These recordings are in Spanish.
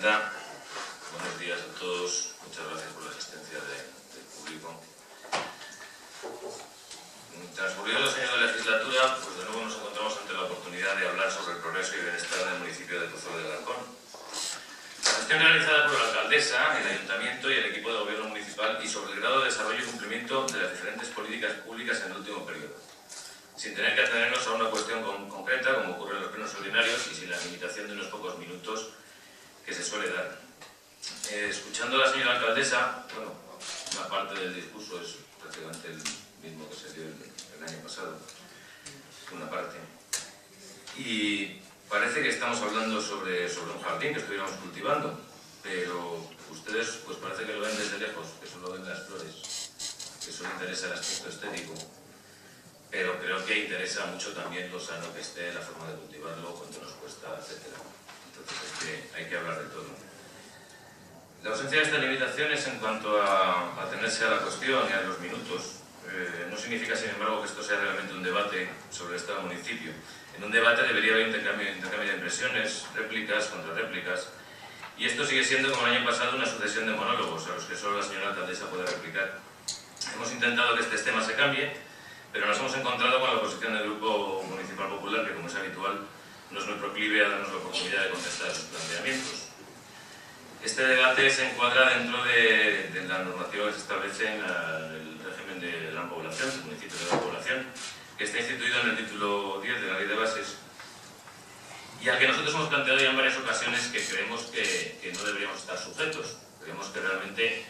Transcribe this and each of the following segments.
presidenta. Buenos días a todos. Muchas gracias por la asistencia del público. Transcurridos los años de legislatura, pues de nuevo nos encontramos ante la oportunidad de hablar sobre el progreso y bienestar del municipio de Pozuelo de Alarcón. La gestión realizada por la alcaldesa, el ayuntamiento y el equipo de gobierno municipal y sobre el grado de desarrollo y cumplimiento de las diferentes políticas públicas en el último periodo, sin tener que atenernos a una cuestión concreta, como ocurre en los plenos ordinarios, y sin la limitación de unos pocos minutos que se suele dar. Escuchando a la señora alcaldesa, bueno, una parte del discurso es prácticamente el mismo que se dio el año pasado, una parte. Y parece que estamos hablando sobre un jardín que estuviéramos cultivando, pero ustedes pues parece que lo ven desde lejos, que solo ven las flores, que solo interesa el aspecto estético. Pero creo que interesa mucho también lo sano que esté, la forma de cultivarlo, cuánto nos cuesta, etc. Entonces hay que hablar de todo. La ausencia de estas limitaciones en cuanto a atenerse a la cuestión y a los minutos no significa, sin embargo, que esto sea realmente un debate sobre el estado del municipio. En un debate debería haber intercambio de impresiones, réplicas, contrarréplicas, y esto sigue siendo, como el año pasado, una sucesión de monólogos a los que solo la señora alcaldesa puede replicar. Hemos intentado que este tema se cambie, pero nos hemos encontrado con la oposición del Grupo Municipal Popular, que, como es habitual, no es muy proclive a darnos la oportunidad de contestar a sus planteamientos. Este debate se encuadra dentro de la normativa que se establece en el régimen de gran población, del municipio de gran población, que está instituido en el título 10 de la Ley de Bases, y al que nosotros hemos planteado ya en varias ocasiones que creemos que no deberíamos estar sujetos. Creemos que realmente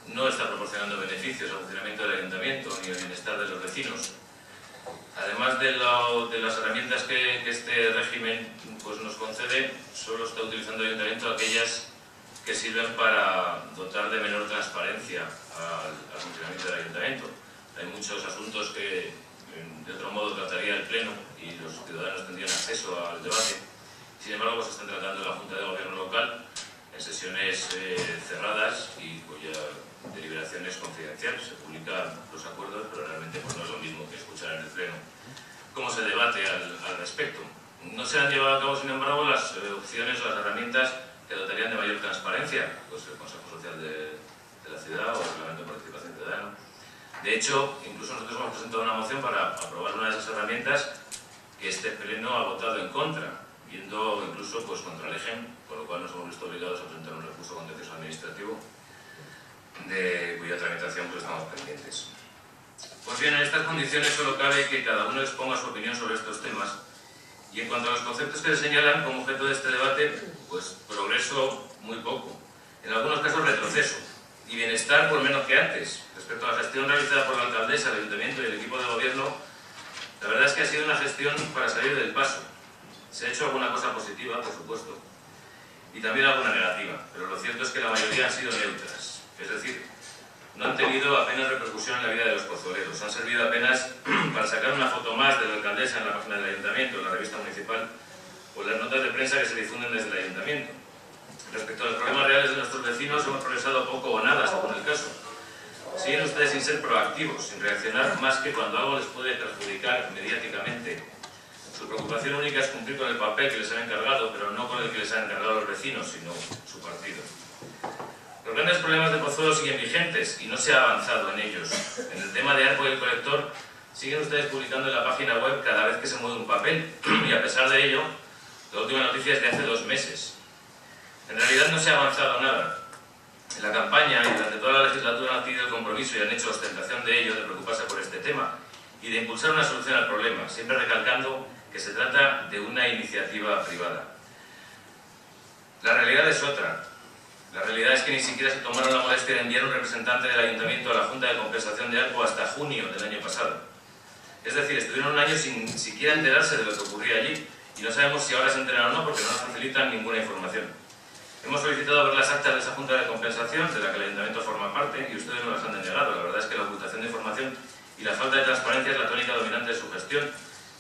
no está proporcionando beneficios al funcionamiento del ayuntamiento ni al bienestar de los vecinos. Además de las herramientas que este régimen pues, nos concede, solo está utilizando el ayuntamiento aquellas que sirven para dotar de menor transparencia al funcionamiento del ayuntamiento. Hay muchos asuntos que de otro modo trataría el Pleno y los ciudadanos tendrían acceso al debate. Sin embargo, pues, se están tratando en la Junta de Gobierno local en sesiones cerradas y cuya deliberación es confidencial. Se publican los acuerdos, pero realmente pues, no es lo mismo que escuchar en el Pleno cómo se debate al respecto. No se han llevado a cabo, sin embargo, las opciones o las herramientas que dotarían de mayor transparencia, pues el Consejo Social de la ciudad o el Reglamento de Participación Ciudadana. De hecho, incluso nosotros hemos presentado una moción para aprobar una de esas herramientas que este Pleno ha votado en contra, yendo incluso pues, contra el EGEM, con lo cual nos hemos visto obligados a presentar un recurso contencioso administrativo de cuya tramitación pues, estamos pendientes. Pues bien, en estas condiciones solo cabe que cada uno exponga su opinión sobre estos temas. Y en cuanto a los conceptos que se señalan como objeto de este debate, pues progreso muy poco, en algunos casos retroceso, y bienestar por menos que antes. Respecto a la gestión realizada por la alcaldesa, el ayuntamiento y el equipo de gobierno, la verdad es que ha sido una gestión para salir del paso. Se ha hecho alguna cosa positiva, por supuesto, y también alguna negativa, pero lo cierto es que la mayoría han sido neutras, es decir, no han tenido apenas repercusión en la vida de los pozoleros, han servido apenas para sacar una foto más de la alcaldesa en la página del ayuntamiento, en la revista municipal, o en las notas de prensa que se difunden desde el ayuntamiento. Respecto a los problemas reales de nuestros vecinos, hemos progresado poco o nada, según el caso. Siguen ustedes sin ser proactivos, sin reaccionar más que cuando algo les puede perjudicar mediáticamente. Su preocupación única es cumplir con el papel que les han encargado, pero no con el que les han encargado los vecinos, sino su partido. Los grandes problemas de Pozuelo siguen vigentes y no se ha avanzado en ellos. En el tema de ARPO y el colector, siguen ustedes publicando en la página web cada vez que se mueve un papel, y a pesar de ello, la última noticia es de hace 2 meses. En realidad no se ha avanzado nada. En la campaña y durante toda la legislatura han adquirido el compromiso y han hecho ostentación de ello, de preocuparse por este tema y de impulsar una solución al problema, siempre recalcando que se trata de una iniciativa privada. La realidad es otra. La realidad es que ni siquiera se tomaron la molestia de enviar un representante del ayuntamiento a la Junta de Compensación de ARPO hasta junio del año pasado. Es decir, estuvieron un año sin siquiera enterarse de lo que ocurría allí y no sabemos si ahora se enteran o no porque no nos facilitan ninguna información. Hemos solicitado ver las actas de esa Junta de Compensación, de la que el ayuntamiento forma parte, y ustedes nos las han denegado. La verdad es que la ocultación de información y la falta de transparencia es la tónica dominante de su gestión.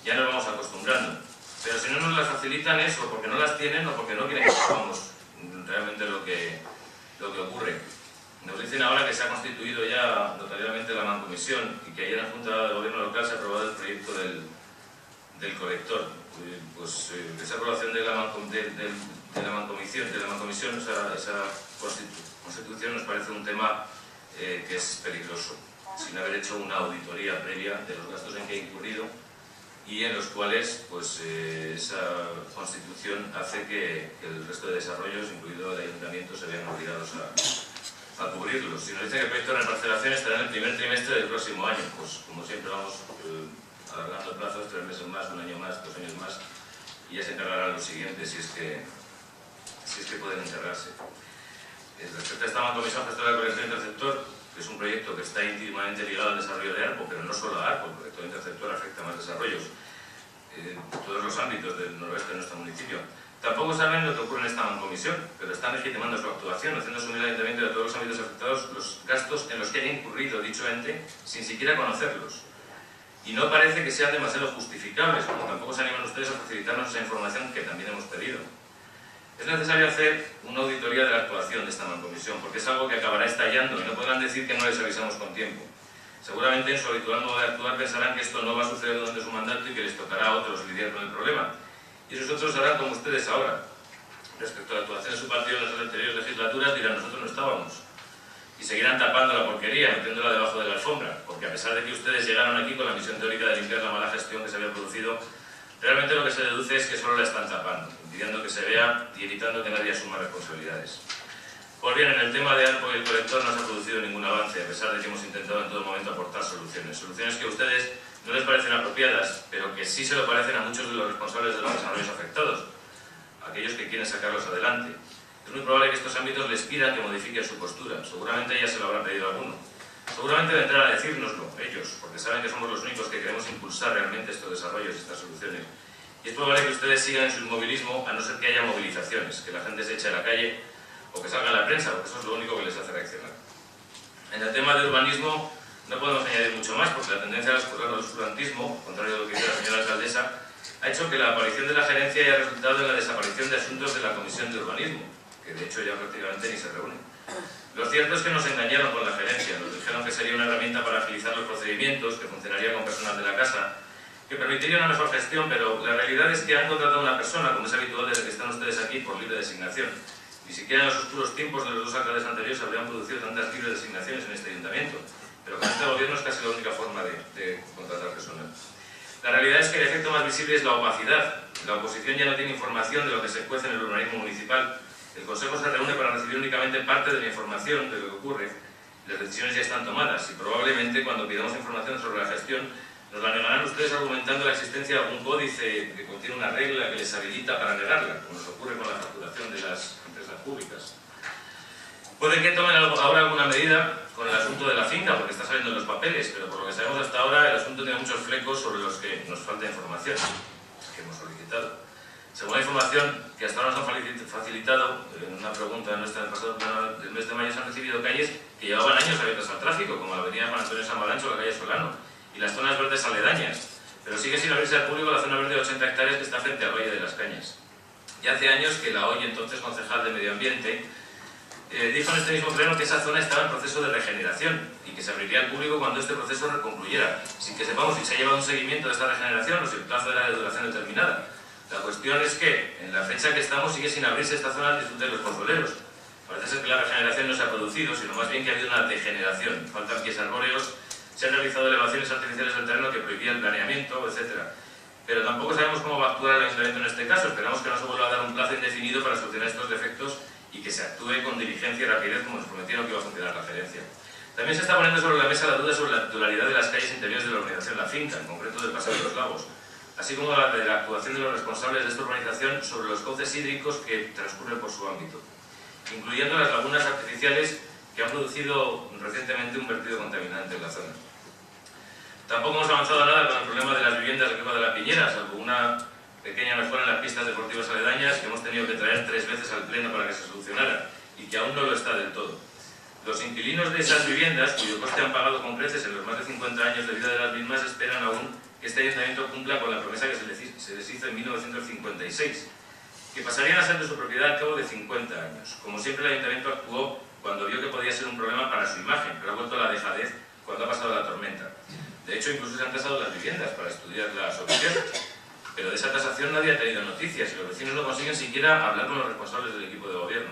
Ya nos vamos acostumbrando. Pero si no nos las facilitan es o porque no las tienen o porque no quieren que sepamos realmente lo que ocurre. Nos dicen ahora que se ha constituido ya notariamente la Mancomisión y que ayer en la Junta de Gobierno local se ha aprobado el proyecto del colector. Pues esa aprobación de Mancomisión, esa constitución nos parece un tema que es peligroso, sin haber hecho una auditoría previa de los gastos en que ha incurrido y en los cuales pues, esa constitución hace que el resto de desarrollos, incluido el ayuntamiento, se vean obligados a cubrirlos. Si nos dice que el proyecto de reparcelación estará en el primer trimestre del próximo año, pues como siempre vamos alargando plazos, 3 meses más, 1 año más, 2 años más, y ya se encargarán los siguientes si es que pueden encargarse. Respecto a esta Mancomisión Gestora de Conexión Interceptor, que es un proyecto que está íntimamente ligado al desarrollo de ARPO, pero no solo a ARPO, el proyecto de Interceptor afecta a más desarrollos en todos los ámbitos del noroeste de nuestro municipio. Tampoco saben lo que ocurre en esta Mancomisión, pero están legitimando su actuación, haciendo asumir al ayuntamiento de todos los ámbitos afectados los gastos en los que haya incurrido dicho ente sin siquiera conocerlos. Y no parece que sean demasiado justificables, como tampoco se animan ustedes a facilitarnos esa información que también hemos pedido. Es necesario hacer una auditoría de la actuación de esta Mancomisión, porque es algo que acabará estallando y no podrán decir que no les avisamos con tiempo. Seguramente en su habitual modo de actuar pensarán que esto no va a suceder durante su mandato y que les tocará a otros lidiar con el problema. Y esos otros harán como ustedes ahora. Respecto a la actuación de su partido en las anteriores legislaturas, dirán nosotros no estábamos. Y seguirán tapando la porquería, metiéndola debajo de la alfombra, porque a pesar de que ustedes llegaron aquí con la misión teórica de limpiar la mala gestión que se había producido, realmente lo que se deduce es que solo la están tapando, impidiendo que se vea y evitando que nadie asuma responsabilidades. Pues bien, en el tema de ARPO y el colector no se ha producido ningún avance, a pesar de que hemos intentado en todo momento aportar soluciones. Soluciones que a ustedes no les parecen apropiadas, pero que sí se lo parecen a muchos de los responsables de los desarrollos afectados, aquellos que quieren sacarlos adelante. Es muy probable que estos ámbitos les pidan que modifiquen su postura, seguramente ya se lo habrán pedido alguno. Seguramente vendrán a decírnoslo ellos, porque saben que somos los únicos que queremos impulsar realmente estos desarrollos y estas soluciones. Y es probable que ustedes sigan en su inmovilismo, a no ser que haya movilizaciones, que la gente se eche a la calle o que salga en la prensa, porque eso es lo único que les hace reaccionar. En el tema de urbanismo no podemos añadir mucho más, porque la tendencia al oscurantismo, contrario a lo que dice la señora alcaldesa, ha hecho que la aparición de la gerencia haya resultado en la desaparición de asuntos de la Comisión de Urbanismo, que de hecho ya prácticamente ni se reúne. Lo cierto es que nos engañaron con la gerencia, nos dijeron que sería una herramienta para agilizar los procedimientos, que funcionaría con personal de la casa, que permitiría una mejor gestión, pero la realidad es que han contratado a una persona, como es habitual desde que están ustedes aquí, por libre designación. Ni siquiera en los oscuros tiempos de los 2 alcaldes anteriores se habrían producido tantas libres designaciones en este ayuntamiento, pero con este gobierno es casi la única forma de contratar personal. La realidad es que el efecto más visible es la opacidad. La oposición ya no tiene información de lo que se cuece en el urbanismo municipal. El Consejo se reúne para recibir únicamente parte de la información de lo que ocurre. Las decisiones ya están tomadas y probablemente cuando pidamos información sobre la gestión nos la negarán ustedes argumentando la existencia de algún códice que contiene una regla que les habilita para negarla, como nos ocurre con la facturación de las empresas públicas. Puede que tomen ahora alguna medida con el asunto de la finca, porque está saliendo en los papeles, pero por lo que sabemos hasta ahora el asunto tiene muchos flecos sobre los que nos falta información, que hemos solicitado. Según la información que hasta ahora nos han facilitado, en una pregunta en nuestra pasado pleno del mes de mayo se han recibido calles que llevaban años abiertas al tráfico, como la avenida Juan Antonio Samarancho o la calle Solano, y las zonas verdes aledañas, pero sigue sin abrirse al público la zona verde de 80 hectáreas que está frente al Valle de las Cañas. Ya hace años que la hoy entonces concejal de Medio Ambiente dijo en este mismo pleno que esa zona estaba en proceso de regeneración y que se abriría al público cuando este proceso concluyera, sin que sepamos si se ha llevado un seguimiento de esta regeneración o si el plazo era de duración determinada. La cuestión es que, en la fecha que estamos, sigue sin abrirse esta zona al disfrute de los pozoleros. Parece ser que la regeneración no se ha producido, sino más bien que ha habido una degeneración. Faltan pies arbóreos, se han realizado elevaciones artificiales del terreno que prohibían el planeamiento, etc. Pero tampoco sabemos cómo va a actuar el ayuntamiento en este caso. Esperamos que no se vuelva a dar un plazo indefinido para solucionar estos defectos y que se actúe con diligencia y rapidez como nos prometieron que iba a funcionar la gerencia. También se está poniendo sobre la mesa la duda sobre la titularidad de las calles interiores de la organización La Finca, en concreto del Paseo de los Lagos, así como la de la actuación de los responsables de esta urbanización sobre los cauces hídricos que transcurren por su ámbito, incluyendo las lagunas artificiales que han producido recientemente un vertido contaminante en la zona. Tampoco hemos avanzado nada con el problema de las viviendas de Cueva de la Piñera, salvo una pequeña mejora en las pistas deportivas aledañas que hemos tenido que traer 3 veces al pleno para que se solucionara y que aún no lo está del todo. Los inquilinos de esas viviendas, cuyo coste han pagado con creces en los más de 50 años de vida de las mismas, esperan aún que este ayuntamiento cumpla con la promesa que se les hizo en 1956, que pasarían a ser de su propiedad al cabo de 50 años. Como siempre, el ayuntamiento actuó cuando vio que podía ser un problema para su imagen, pero ha vuelto a la dejadez cuando ha pasado la tormenta. De hecho, incluso se han tasado las viviendas para estudiar la solución. pero de esa tasación nadie ha tenido noticias y los vecinos no consiguen siquiera hablar con los responsables del equipo de gobierno.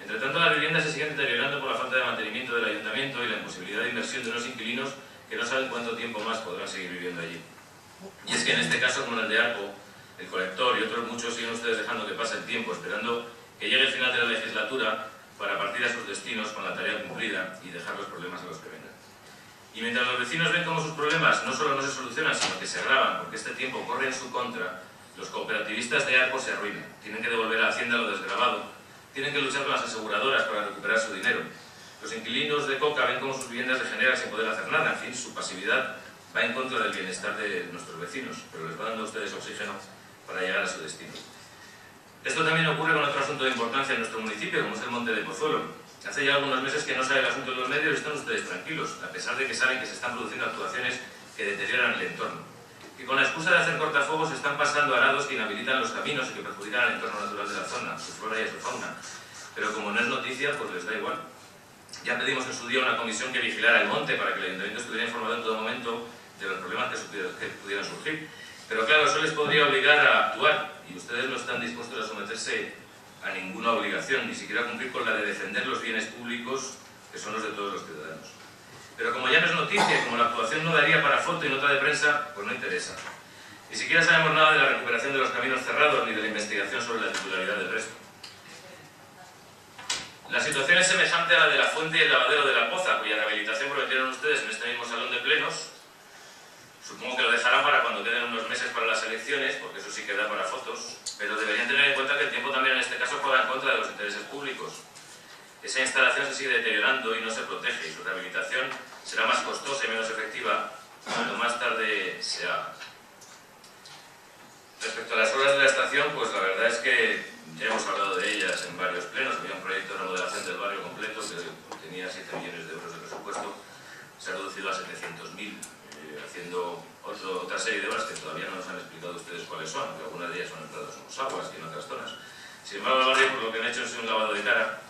Entre tanto, las viviendas se siguen deteriorando por la falta de mantenimiento del ayuntamiento y la imposibilidad de inversión de unos inquilinos que no saben cuánto tiempo más podrán seguir viviendo allí. Y es que en este caso, como en el de Arco, el colector y otros muchos siguen ustedes dejando que pase el tiempo, esperando que llegue el final de la legislatura para partir a sus destinos con la tarea cumplida y dejar los problemas a los que vengan. Y mientras los vecinos ven cómo sus problemas no solo no se solucionan, sino que se agravan porque este tiempo corre en su contra, los cooperativistas de Arco se arruinan. Tienen que devolver a Hacienda lo desgravado, tienen que luchar con las aseguradoras para recuperar su dinero. Los inquilinos de Coca ven cómo sus viviendas degeneran sin poder hacer nada. En fin, su pasividad va en contra del bienestar de nuestros vecinos, pero les va dando a ustedes oxígeno para llegar a su destino. Esto también ocurre con otro asunto de importancia en nuestro municipio, como es el Monte de Pozuelo. Hace ya algunos meses que no sale el asunto en los medios y están ustedes tranquilos, a pesar de que saben que se están produciendo actuaciones que deterioran el entorno. Que con la excusa de hacer cortafuegos se están pasando arados que inhabilitan los caminos y que perjudican al entorno natural de la zona, su flora y su fauna. Pero como no es noticia, pues les da igual. Ya pedimos en su día una comisión que vigilara el monte para que el ayuntamiento estuviera informado en todo momento de los problemas que pudieran surgir. Pero claro, eso les podría obligar a actuar y ustedes no están dispuestos a someterse a ninguna obligación, ni siquiera a cumplir con la de defender los bienes públicos que son los de todos los ciudadanos. Pero como ya no es noticia, como la actuación no daría para foto y nota de prensa, pues no interesa. Ni siquiera sabemos nada de la recuperación de los caminos cerrados ni de la investigación sobre la titularidad del resto. La situación es semejante a la de la fuente y el lavadero de la Poza, cuya rehabilitación prometieron ustedes en este mismo salón de plenos. Supongo que lo dejarán para cuando queden unos meses para las elecciones, porque eso sí que da para fotos, pero deberían tener en cuenta que el tiempo también en este caso juega en contra de los intereses públicos. Esa instalación se sigue deteriorando y no se protege, y su rehabilitación será más costosa y menos efectiva cuando más tarde se haga. Respecto a las obras de la estación, pues la verdad es que ya hemos hablado de ellas en varios plenos. Había un proyecto de remodelación del barrio completo que tenía 7 millones de euros de presupuesto, se ha reducido a 700.000, haciendo otra serie de obras que todavía no nos han explicado ustedes cuáles son, que algunas de ellas son entradas en los aguas y en otras zonas. Sin embargo, el barrio, por lo que han hecho es un lavado de cara,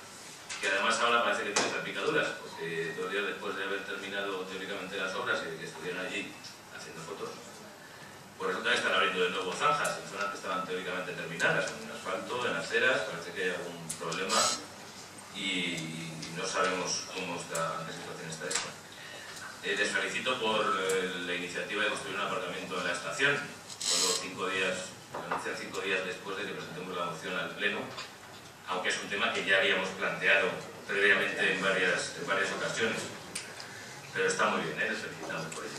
que además ahora parece que tiene salpicaduras, porque 2 días después de haber terminado teóricamente las obras y de que estuvieran allí haciendo fotos, pues resulta que están abriendo de nuevo zanjas en zonas que estaban teóricamente terminadas, en asfalto, en aceras. Parece que hay algún problema y no sabemos en qué situación está esto. Les felicito por la iniciativa de construir un aparcamiento en la estación. Solo 5 días, lo anuncian 5 días después de que presentemos la moción al Pleno, aunque es un tema que ya habíamos planteado previamente en varias ocasiones. Pero está muy bien, les felicitamos por ello.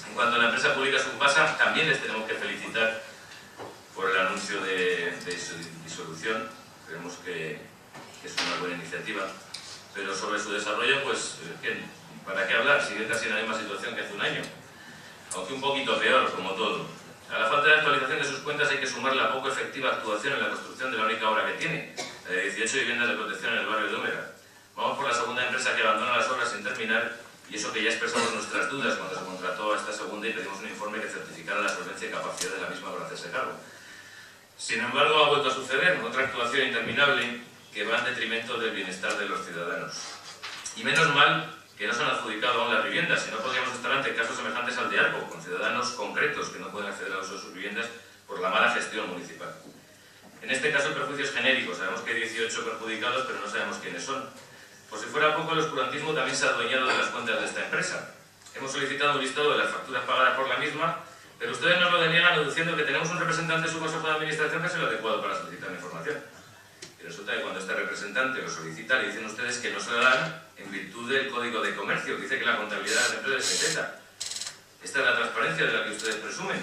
En cuanto a la empresa pública Subpasa, también les tenemos que felicitar por el anuncio de su disolución. Creemos que es una buena iniciativa. Pero sobre su desarrollo, pues, ¿para qué hablar? Sigue casi en la misma situación que hace un año. Aunque un poquito peor, como todo. A la falta de actualización de sus cuentas hay que sumar la poco efectiva actuación en la construcción de la única obra que tiene, la de 18 viviendas de protección en el barrio de Úmera. Vamos por la segunda empresa que abandona las obras sin terminar, y eso que ya expresamos nuestras dudas cuando se contrató a esta segunda y pedimos un informe que certificara la solvencia y capacidad de la misma para hacerse cargo. Sin embargo, ha vuelto a suceder otra actuación interminable que va en detrimento del bienestar de los ciudadanos. Y menos mal que no se han adjudicado aún las viviendas, si no podríamos estar ante casos semejantes al de Arco, con ciudadanos concretos que no pueden acceder al uso de sus viviendas por la mala gestión municipal. En este caso el perjuicio es genérico, sabemos que hay 18 perjudicados, pero no sabemos quiénes son. Por si fuera poco, el oscurantismo también se ha adueñado de las cuentas de esta empresa. Hemos solicitado un listado de las facturas pagadas por la misma, pero ustedes nos lo deniegan diciendo que tenemos un representante en su consejo de administración que es el adecuado para solicitar la información. Y resulta que cuando este representante lo solicita, le dicen ustedes que no se la dan en virtud del Código de Comercio, que dice que la contabilidad de las empresas es secreta. Esta es la transparencia de la que ustedes presumen.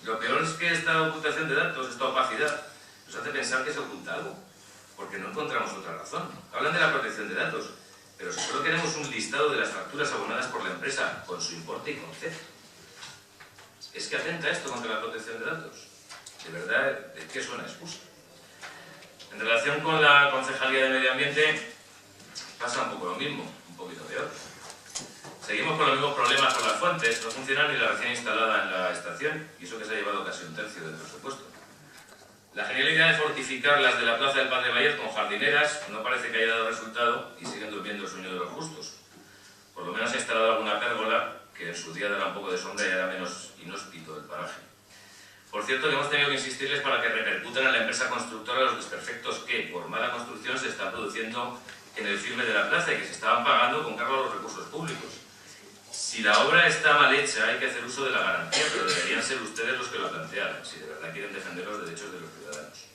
Lo peor es que esta ocultación de datos, esta opacidad, nos hace pensar que se oculta algo, porque no encontramos otra razón. Hablan de la protección de datos, pero si solo queremos un listado de las facturas abonadas por la empresa, con su importe y concepto. ¿Es que atenta esto contra la protección de datos? De verdad, ¿de qué suena excusa? En relación con la Concejalía de Medio Ambiente, pasa un poco lo mismo, un poquito peor. Seguimos con los mismos problemas con las fuentes, no funciona ni la recién instalada en la estación, y eso que se ha llevado casi 1/3 del presupuesto. La genial idea de fortificar las de la Plaza del Padre Bayet con jardineras no parece que haya dado resultado y siguen durmiendo el sueño de los justos. Por lo menos ha instalado alguna pérgola que en su día daba un poco de sombra y era menos inhóspito el paraje. Por cierto, que hemos tenido que insistirles para que repercutan en la empresa constructora los desperfectos que, por mala construcción, se están produciendo en el firme de la plaza y que se estaban pagando con cargo a los recursos públicos. Si la obra está mal hecha, hay que hacer uso de la garantía, pero deberían ser ustedes los que lo plantearan, si de verdad quieren defender los derechos de los ciudadanos.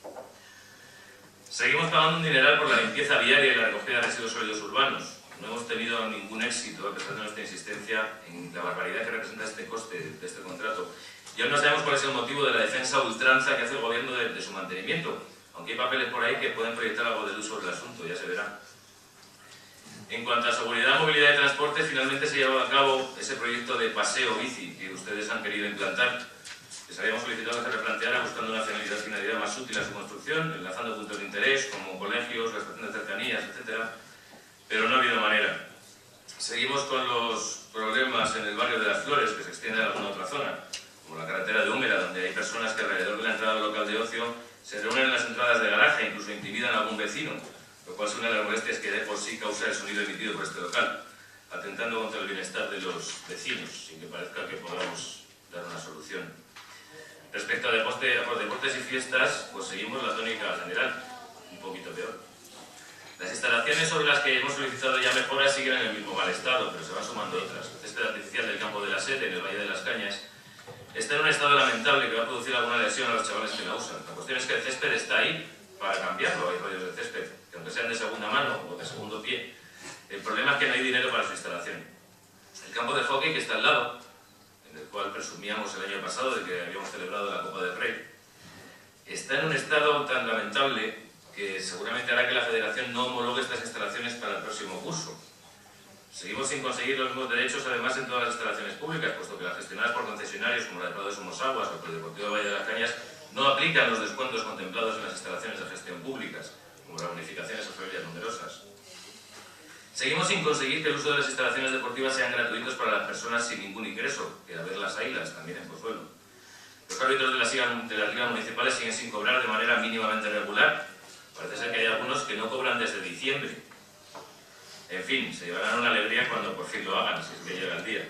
Seguimos pagando un dineral por la limpieza viaria y la recogida de residuos sólidos urbanos. No hemos tenido ningún éxito, a pesar de nuestra insistencia, en la barbaridad que representa este coste de este contrato. Y aún no sabemos cuál es el motivo de la defensa ultranza que hace el gobierno de su mantenimiento, aunque hay papeles por ahí que pueden proyectar algo de luz sobre el asunto, ya se verá. En cuanto a seguridad, movilidad y transporte, finalmente se llevaba a cabo ese proyecto de paseo bici que ustedes han querido implantar. Les habíamos solicitado que se replanteara buscando una finalidad más útil a su construcción, enlazando puntos de interés como colegios, la estación de cercanías, etc. Pero no ha habido manera. Seguimos con los problemas en el barrio de Las Flores, que se extiende a alguna otra zona, como la carretera de Úmera, donde hay personas que alrededor de la entrada del local de ocio se reúnen en las entradas de garaje e incluso intimidan a algún vecino, lo cual es una de las molestias que de por sí causa el sonido emitido por este local, atentando contra el bienestar de los vecinos, sin que parezca que podamos dar una solución. Respecto a deportes y fiestas, pues seguimos la tónica general, un poquito peor. Las instalaciones sobre las que hemos solicitado ya mejoras siguen en el mismo mal estado, pero se van sumando otras. El césped artificial del campo de la Sete, en el Valle de las Cañas, está en un estado lamentable que va a producir alguna lesión a los chavales que la usan. La cuestión es que el césped está ahí para cambiarlo. Hay rollos de césped que, aunque sean de segunda mano o de segundo pie, el problema es que no hay dinero para su instalación. El campo de hockey, que está al lado, en el cual presumíamos el año pasado de que habíamos celebrado la Copa del Rey, está en un estado tan lamentable que seguramente hará que la Federación no homologue estas instalaciones para el próximo curso. Seguimos sin conseguir los mismos derechos, además, en todas las instalaciones públicas, puesto que las gestionadas por concesionarios como la de Prado de Somosaguas o el Polideportivo Valle de las Cañas no aplican los descuentos contemplados en las instalaciones de gestión públicas, como las bonificaciones a familias numerosas. Seguimos sin conseguir que el uso de las instalaciones deportivas sean gratuitos para las personas sin ningún ingreso, que a ver las ailas también en Pozuelo. Los árbitros de las ligas municipales siguen sin cobrar de manera mínimamente regular. Parece ser que hay algunos que no cobran desde diciembre. En fin, se llevarán una alegría cuando por fin lo hagan, si es que llega el día.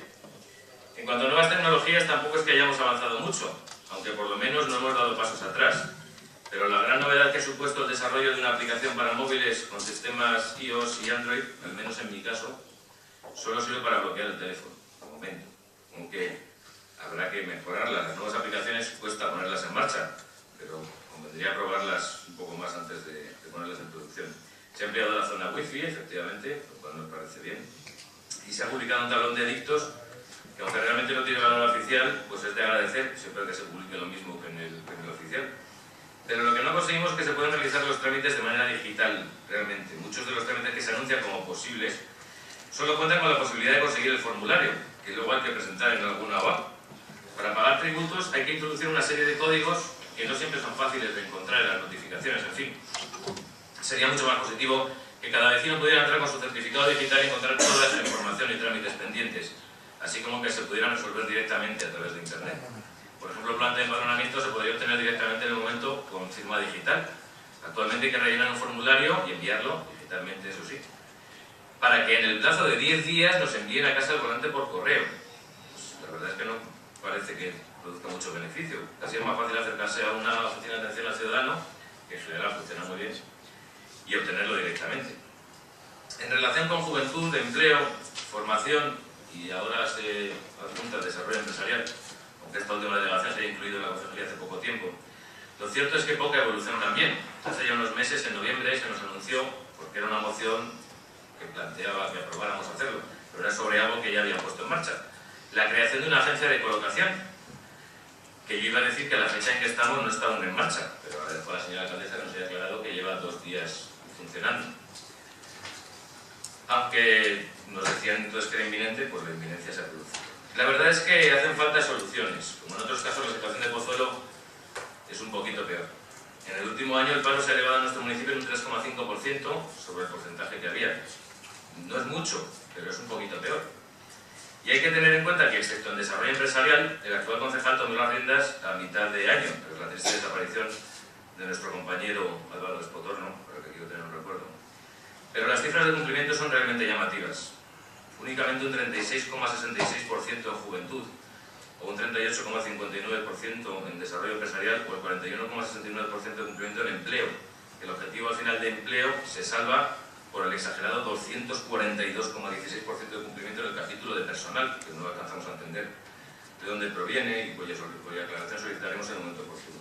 En cuanto a nuevas tecnologías, tampoco es que hayamos avanzado mucho, aunque por lo menos no hemos dado pasos atrás. Pero la gran novedad que ha supuesto el desarrollo de una aplicación para móviles con sistemas iOS y Android, al menos en mi caso, solo sirve para bloquear el teléfono, de momento. Aunque habrá que mejorarlas. Las nuevas aplicaciones cuesta ponerlas en marcha, pero convendría probarlas un poco más antes de ponerlas en producción. Se ha ampliado la zona wifi, efectivamente, lo cual nos parece bien. Y se ha publicado un tablón de edictos que, aunque realmente no tiene valor oficial, pues es de agradecer siempre que se publique lo mismo que en el oficial. Pero lo que no conseguimos es que se puedan realizar los trámites de manera digital, realmente. Muchos de los trámites que se anuncian como posibles solo cuentan con la posibilidad de conseguir el formulario, que luego hay que presentar en alguna OAP. Para pagar tributos hay que introducir una serie de códigos que no siempre son fáciles de encontrar en las notificaciones, en fin. Sería mucho más positivo que cada vecino pudiera entrar con su certificado digital y encontrar toda esa información y trámites pendientes, así como que se pudieran resolver directamente a través de Internet. Por ejemplo, el plan de empadronamiento se podría obtener directamente en el momento con firma digital. Actualmente hay que rellenar un formulario y enviarlo digitalmente, eso sí, para que en el plazo de 10 días nos envíen a casa el volante por correo. Pues la verdad es que no parece que produzca mucho beneficio. Casi es más fácil acercarse a una oficina de atención al ciudadano, que en general funciona muy bien, y obtenerlo directamente. En relación con juventud, empleo, formación y ahora se adjunta el desarrollo empresarial, aunque esta última delegación se haya incluido en la consejería hace poco tiempo, lo cierto es que poca evolución también. Hace ya unos meses, en noviembre, se nos anunció, porque era una moción que planteaba que aprobáramos hacerlo, pero era sobre algo que ya habían puesto en marcha, la creación de una agencia de colocación, que yo iba a decir que a la fecha en que estamos no está aún en marcha, pero agradezco a la señora alcaldesa que nos haya aclarado que lleva 2 días funcionando. Aunque nos decían entonces que era inminente, pues la inminencia se ha producido. La verdad es que hacen falta soluciones. Como en otros casos, la situación de Pozuelo es un poquito peor. En el último año el paro se ha elevado en nuestro municipio en un 3,5% sobre el porcentaje que había. No es mucho, pero es un poquito peor. Y hay que tener en cuenta que, excepto en desarrollo empresarial, el actual concejal tomó las riendas a mitad de año, tras la triste desaparición de nuestro compañero Álvaro Espotorno, por el que quiero tener un recuerdo. Pero las cifras de cumplimiento son realmente llamativas. Únicamente un 36,66% en juventud, o un 30% 38,59% en desarrollo empresarial o el 41,69% de cumplimiento del empleo. El objetivo al final de empleo se salva por el exagerado 242,16% de cumplimiento en el capítulo de personal, que no alcanzamos a entender de dónde proviene y cuya aclaración solicitaremos en el momento oportuno.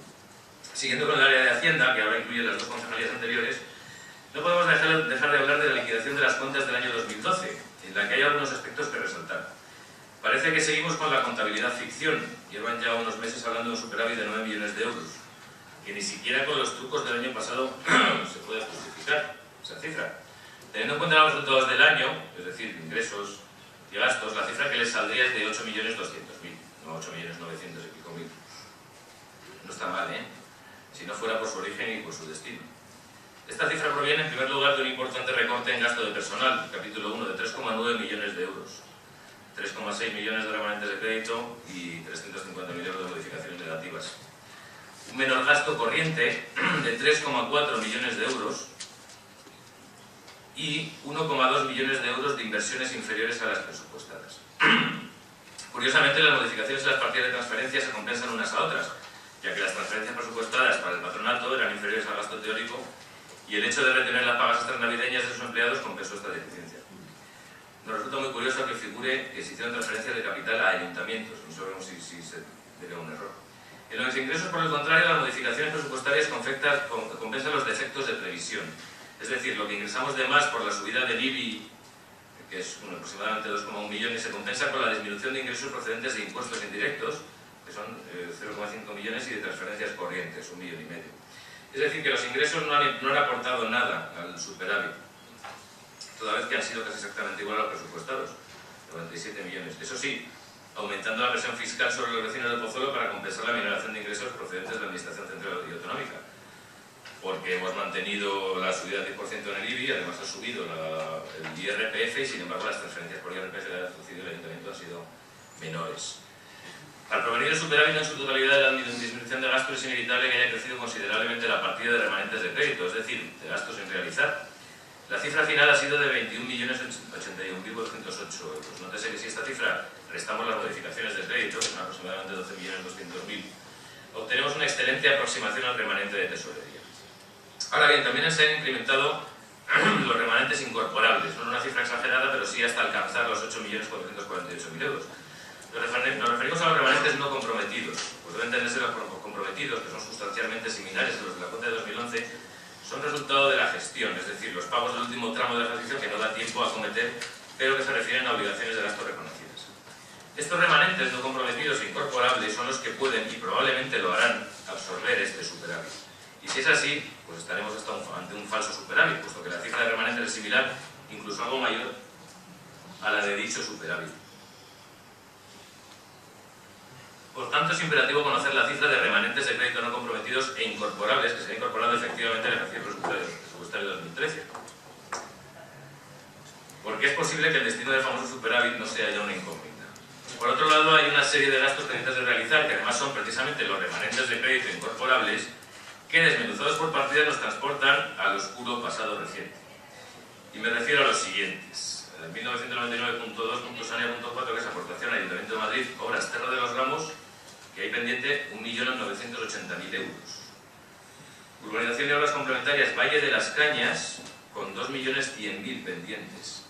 Siguiendo con el área de Hacienda, que ahora incluye las dos concejalías anteriores, no podemos dejar de hablar de la liquidación de las cuentas del año 2012, en la que hay algunos aspectos que resaltar. Parece que seguimos con la contabilidad ficción. Llevan ya unos meses hablando de un superávit de 9 millones de euros, que ni siquiera con los trucos del año pasado se puede justificar esa cifra. Teniendo en cuenta los resultados del año, es decir, ingresos y gastos, la cifra que les saldría es de 8.200.000, no 8.900.000 y pico mil. No está mal, ¿eh? Si no fuera por su origen y por su destino. Esta cifra proviene en primer lugar de un importante recorte en gasto de personal, capítulo 1, de 3,9 millones de euros, 3,6 millones de remanentes de crédito y 350.000 euros de modificaciones negativas. Un menor gasto corriente de 3,4 millones de euros y 1,2 millones de euros de inversiones inferiores a las presupuestadas. Curiosamente, las modificaciones en las partidas de transferencia se compensan unas a otras, ya que las transferencias presupuestadas para el patronato eran inferiores al gasto teórico y el hecho de retener las pagas extras navideñas de sus empleados compensó esta deficiencia. Nos resulta muy curioso que figure que se hicieron transferencias de capital a ayuntamientos, no sabemos si se debe a un error. En los ingresos, por el contrario, las modificaciones presupuestarias compensan los defectos de previsión. Es decir, lo que ingresamos de más por la subida del IBI, que es aproximadamente 2,1 millones, se compensa con la disminución de ingresos procedentes de impuestos indirectos, que son 0,5 millones, y de transferencias corrientes, 1,5 millones. Es decir, que los ingresos no han aportado nada al superávit, toda vez que han sido casi exactamente igual a los presupuestados, 97 millones. Eso sí, aumentando la presión fiscal sobre los vecinos de Pozuelo para compensar la minoración de ingresos procedentes de la Administración Central y Autonómica, porque hemos mantenido la subida del 10% en el IBI, además ha subido el IRPF y sin embargo las transferencias por IRPF que ha recibido el Ayuntamiento han sido menores. Al provenir el superávit en su totalidad de la disminución de gastos, es inevitable que haya crecido considerablemente la partida de remanentes de crédito, es decir, de gastos sin realizar. La cifra final ha sido de 21.081.208 euros. Nótese que si esta cifra restamos las modificaciones de crédito, que son aproximadamente 12.200.000, obtenemos una excelente aproximación al remanente de tesorería. Ahora bien, también se han incrementado los remanentes incorporables, no una cifra exagerada, pero sí hasta alcanzar los 8.448.000 euros. Nos referimos a los remanentes no comprometidos, pues deben entenderse los comprometidos, que son sustancialmente similares a los de la cuenta de 2011, son resultado de la gestión, es decir, los pagos del último tramo del ejercicio que no da tiempo a acometer, pero que se refieren a obligaciones de gasto reconocidas. Estos remanentes no comprometidos e incorporables son los que pueden, y probablemente lo harán, absorber este superávit. Y si es así, pues estaremos ante un falso superávit, puesto que la cifra de remanentes es similar, incluso algo mayor, a la de dicho superávit. Por tanto, es imperativo conocer la cifra de remanentes de crédito no comprometidos e incorporables que se han incorporado efectivamente al ejercicio presupuestario de 2013. Porque es posible que el destino del famoso superávit no sea ya una incógnita. Por otro lado, hay una serie de gastos pendientes de realizar, que además son precisamente los remanentes de crédito incorporables, que desmenuzados por partidas nos transportan al oscuro pasado reciente. Y me refiero a los siguientes. 1999.2.sanea.4, que es aportación al Ayuntamiento de Madrid, obras Terra de los Ramos, que hay pendiente 1.980.000 euros. Urbanización y obras complementarias Valle de las Cañas, con 2.100.000 pendientes.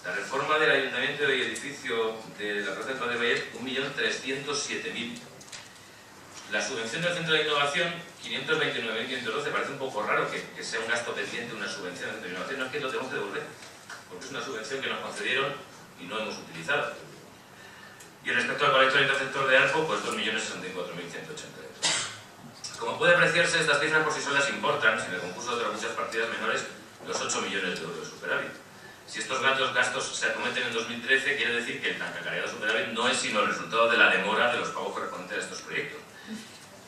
La reforma del Ayuntamiento y edificio de la Plaza del Padre Vallet, 1.307.000. La subvención del Centro de Innovación, 529.512. Parece un poco raro que sea un gasto pendiente, una subvención del Centro de Innovación. No es que lo tenemos que devolver, porque es una subvención que nos concedieron y no hemos utilizado. Y respecto al colector interceptor de ARPO, pues 2.064.180 euros. Como puede apreciarse, estas cifras por sí solas importan, sin el concurso de otras muchas partidas menores, los 8 millones de euros de superávit. Si estos gastos se acometen en 2013, quiere decir que el tan cacareado superávit no es sino el resultado de la demora de los pagos correspondientes a estos proyectos.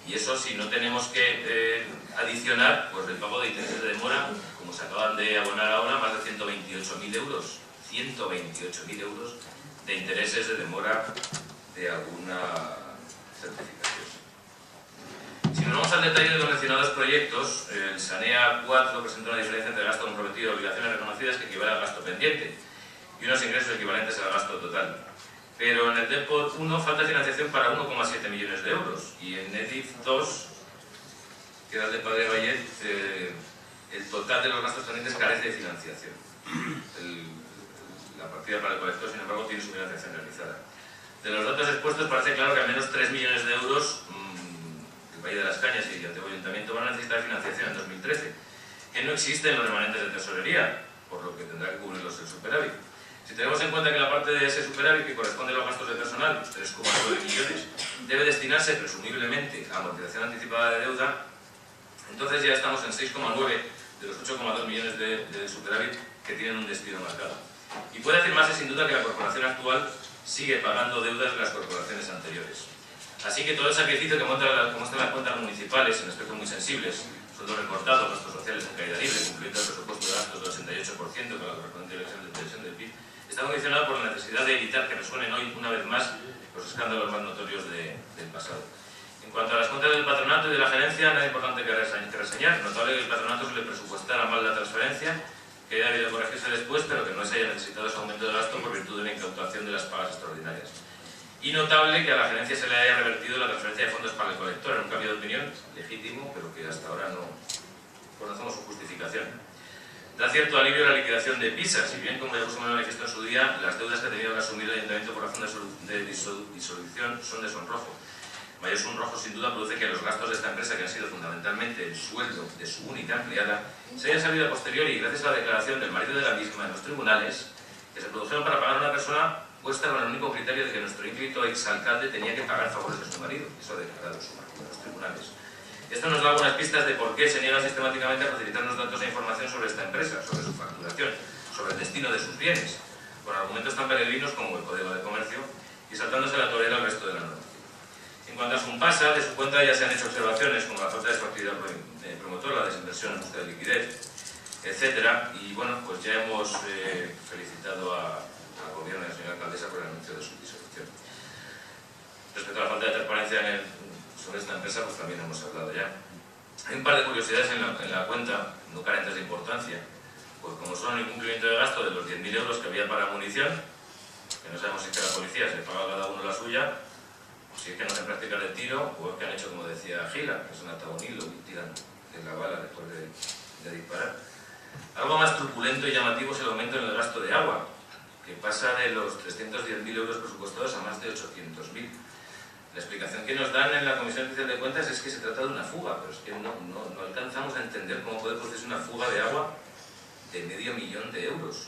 Y eso, si no tenemos que adicionar, pues el pago de intereses de demora, como se acaban de abonar ahora, más de 128.000 euros. 128.000 euros de intereses de demora de alguna certificación. Si nos vamos al detalle de los mencionados proyectos, el SANEA 4 presenta una diferencia entre gasto comprometido y obligaciones reconocidas que equivale al gasto pendiente y unos ingresos equivalentes al gasto total. Pero en el DEPOR 1 falta financiación para 1,7 millones de euros y en EDIF 2, que era el de Padre Vallet, el total de los gastos pendientes carece de financiación. La partida para el colector, sin embargo, tiene su financiación realizada. De los datos expuestos parece claro que al menos 3 millones de euros el Valle de las Cañas y el antiguo Ayuntamiento van a necesitar financiación en 2013, que no existen los remanentes de tesorería, por lo que tendrá que cubrirlos el superávit. Si tenemos en cuenta que la parte de ese superávit que corresponde a los gastos de personal, los 3,9 millones, debe destinarse presumiblemente a amortización anticipada de deuda, entonces ya estamos en 6,9 de los 8,2 millones de superávit que tienen un destino marcado. Y puede afirmarse sin duda que la corporación actual sigue pagando deudas de las corporaciones anteriores. Así que todo el sacrificio que muestran las cuentas municipales en aspectos muy sensibles, sueldos recortados, gastos sociales en caída libre, cumpliendo el presupuesto de gastos del 88% con la correspondiente dirección del PIB, está condicionado por la necesidad de evitar que resuenen hoy una vez más los escándalos más notorios del pasado. En cuanto a las cuentas del patronato y de la gerencia, nada importante que reseñar. Notable que el patronato se le presupuestara mal la transferencia, que haya habido que corregirse después, pero que no se haya necesitado ese aumento de gasto por virtud de la incautación de las pagas extraordinarias. Y notable que a la gerencia se le haya revertido la transferencia de fondos para el colector, en un cambio de opinión legítimo, pero que hasta ahora no conocemos su justificación. Da cierto alivio la liquidación de PISA, si bien, como ya puso en manifiesto en su día, las deudas que ha tenido que asumir el Ayuntamiento por razón de disolución son de sonrojo. Mayor sonrojo, sin duda, produce que los gastos de esta empresa, que han sido fundamentalmente el sueldo de su única empleada, se hayan salido a posteriori, gracias a la declaración del marido de la misma en los tribunales, que se produjeron para pagar a una persona puesta con el único criterio de que nuestro ínclito exalcalde tenía que pagar favores de su marido. Eso ha declarado su marido en los tribunales. Esto nos da algunas pistas de por qué se niegan sistemáticamente a facilitarnos datos e información sobre esta empresa, sobre su facturación, sobre el destino de sus bienes, con argumentos tan peregrinos como el Código de Comercio y saltándose la torera al resto de la norma. En cuanto a Sumpasa, de su cuenta ya se han hecho observaciones como la falta de su actividad promotora, la desinversión en busca de liquidez, etc. Y bueno, pues ya hemos felicitado al gobierno y a la señora alcaldesa por el anuncio de su disolución. Respecto a la falta de transparencia sobre esta empresa, pues también hemos hablado ya. Hay un par de curiosidades en la cuenta, no carentes de importancia, pues como son el incumplimiento de gasto de los 10.000 euros que había para munición, que no sabemos si es que la policía se paga cada uno la suya, si es que no hacen prácticas de tiro, o es que han hecho como decía Gila, que son atado un hilo y tiran de la bala después de disparar. Algo más truculento y llamativo es el aumento en el gasto de agua, que pasa de los 310.000 euros presupuestados a más de 800.000. La explicación que nos dan en la Comisión Especial de Cuentas es que se trata de una fuga, pero es que no alcanzamos a entender cómo puede producirse una fuga de agua de $500.000 euros.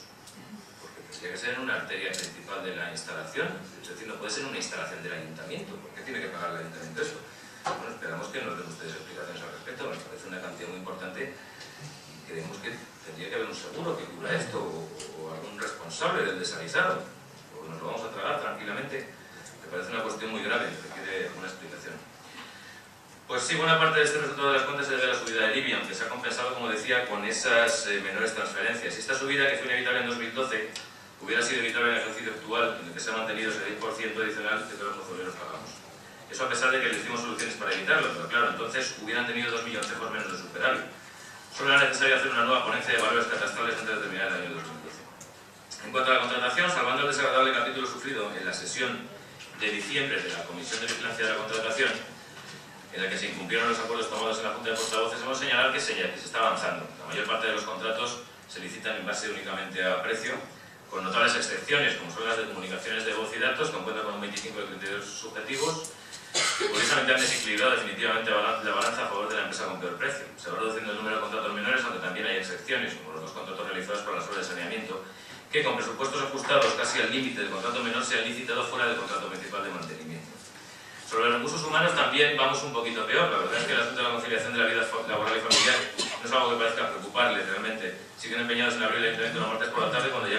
Tendría que ser en una arteria principal de la instalación, es decir, no puede ser una instalación del ayuntamiento. ¿Por qué tiene que pagar el ayuntamiento eso? Bueno, esperamos que nos den ustedes explicaciones al respecto. Nos parece una cantidad muy importante y creemos que tendría que haber un seguro que cubra esto o algún responsable del desaguisado. O nos lo vamos a tragar tranquilamente. Me parece una cuestión muy grave, requiere una explicación. Pues sí, buena parte de este resultado de las cuentas se debe a la subida de IBI, aunque se ha compensado, como decía, con esas menores transferencias. Y esta subida, que fue inevitable en 2012, hubiera sido evitable en el ejercicio actual, en el que se ha mantenido ese 10% adicional que todos los mozoleros pagamos. Eso a pesar de que le hicimos soluciones para evitarlo, pero claro, entonces hubieran tenido 2 millones menos de superávit. Solo era necesario hacer una nueva ponencia de valores catastrales antes de terminar el año 2012. En cuanto a la contratación, salvando el desagradable capítulo sufrido en la sesión de diciembre de la Comisión de Vigilancia de la Contratación, en la que se incumplieron los acuerdos tomados en la Junta de Portavoces, hemos señalado que se está avanzando. La mayor parte de los contratos se licitan en base únicamente a precio, con notables excepciones, como son las de comunicaciones de voz y datos, que cuentan con un 25 de criterios subjetivos, que curiosamente han desequilibrado definitivamente la balanza a favor de la empresa con peor precio. Se va reduciendo el número de contratos menores, aunque también hay excepciones, como los 2 contratos realizados por las obras de saneamiento, que con presupuestos ajustados casi al límite del contrato menor se han licitado fuera del contrato principal de mantenimiento. Sobre los recursos humanos también vamos un poquito peor. La verdad es que el asunto de la conciliación de la vida laboral y familiar no es algo que parezca preocuparle realmente. Siguen empeñados en abrir el ayuntamiento los martes por la tarde cuando